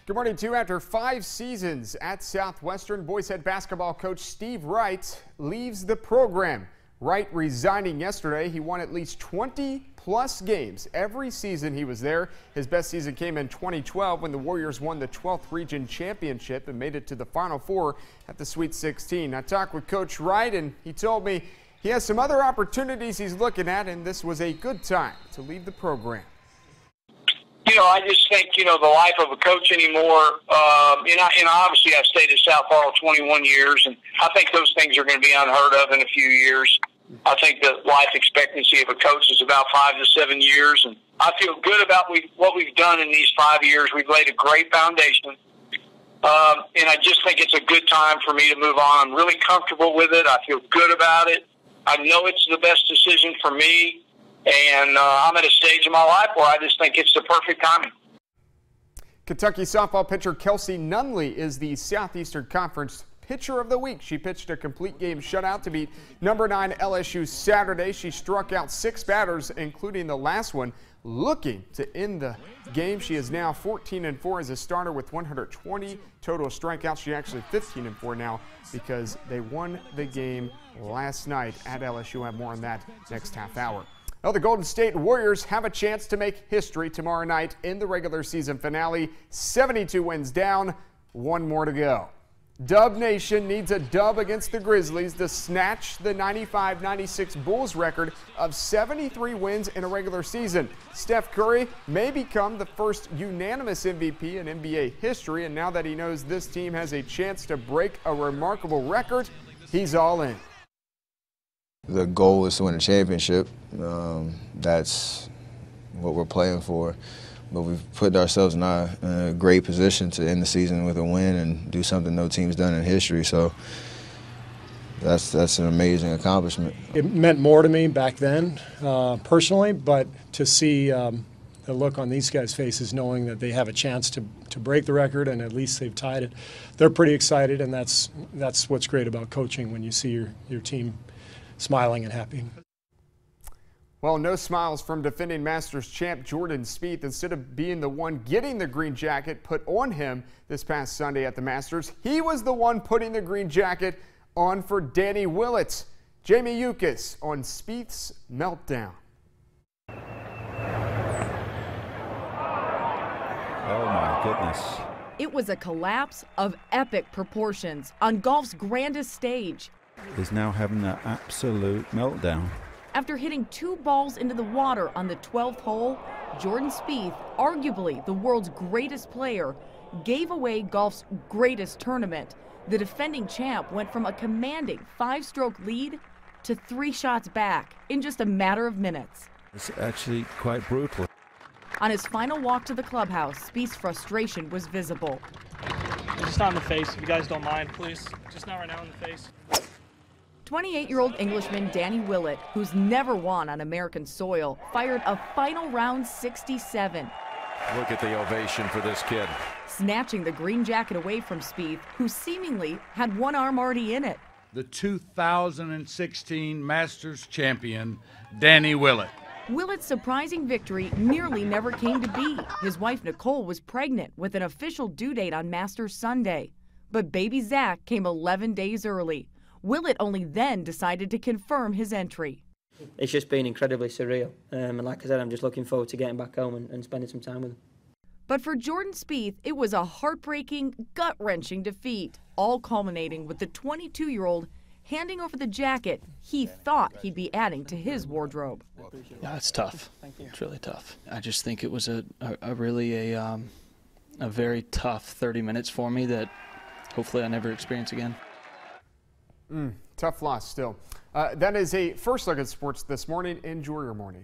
Good morning to you. After 5 seasons at Southwestern, boys head basketball coach Steve Wright leaves the program. Wright resigning yesterday. He won at least 20-plus games every season he was there. His best season came in 2012 when the Warriors won the 12th region championship and made it to the Final Four at the Sweet 16. I talked with Coach Wright, and he told me he has some other opportunities he's looking at, and this was a good time to leave the program. I just think, the life of a coach anymore, obviously I've stayed at South Harrell 21 years, and I think those things are going to be unheard of in a few years. I think the life expectancy of a coach is about 5 to 7 years, and I feel good about what we've done in these 5 years. We've laid a great foundation, and I just think it's a good time for me to move on. I'm really comfortable with it. I feel good about it. I know it's the best decision for me. And I'm at a stage in my life where I just think it's the perfect timing. Kentucky softball pitcher Kelsey Nunley is the Southeastern Conference Pitcher of the Week. She pitched a complete game shutout to beat number 9 LSU Saturday. She struck out 6 batters, including the last one, looking to end the game. She is now 14-4 as a starter with 120 total strikeouts. She's actually 15-4 now because they won the game last night at LSU. We'll have more on that next half hour. Well, the Golden State Warriors have a chance to make history tomorrow night in the regular season finale. 72 wins down, 1 more to go. Dub Nation needs a dub against the Grizzlies to snatch the 95-96 Bulls record of 73 wins in a regular season. Steph Curry may become the first unanimous MVP in NBA history, and now that he knows this team has a chance to break a remarkable record, he's all in. The goal is to win a championship. That's what we're playing for. But we've put ourselves in a great position to end the season with a win and do something no team's done in history. So that's an amazing accomplishment. It meant more to me back then, personally, but to see the look on these guys' faces knowing that they have a chance to break the record and at least they've tied it, they're pretty excited, and that's what's great about coaching when you see your team smiling and happy. Well, no smiles from defending Masters champ Jordan Spieth. Instead of being the one getting the green jacket put on him this past Sunday at the Masters, he was the one putting the green jacket on for Danny Willett. Jamie Yukas on Spieth's meltdown. Oh my goodness. It was a collapse of epic proportions on golf's grandest stage. He's now having an absolute meltdown. After hitting 2 balls into the water on the 12th hole, Jordan Spieth, arguably the world's greatest player, gave away golf's greatest tournament. The defending champ went from a commanding 5-stroke lead to 3 shots back in just a matter of minutes. It's actually quite brutal. On his final walk to the clubhouse, Spieth's frustration was visible. Just not in the face, if you guys don't mind, please. Just not right now in the face. 28-year-old Englishman Danny Willett, who's never won on American soil, fired a final round 67. Look at the ovation for this kid. Snatching the green jacket away from Spieth, who seemingly had one arm already in it. The 2016 Masters champion, Danny Willett. Willett's surprising victory nearly never came to be. His wife Nicole was pregnant with an official due date on Masters Sunday. But baby Zach came 11 days early. Willett only then decided to confirm his entry. It's just been incredibly surreal. And like I said, I'm just looking forward to getting back home and spending some time with him. But for Jordan Spieth, it was a heartbreaking, gut-wrenching defeat, all culminating with the 22-year-old handing over the jacket he thought he'd be adding to his wardrobe. Yeah, it's tough. It's really tough. I just think it was a very tough 30 minutes for me that hopefully I never experience again. Tough loss still. That is a first look at sports this morning. Enjoy your morning.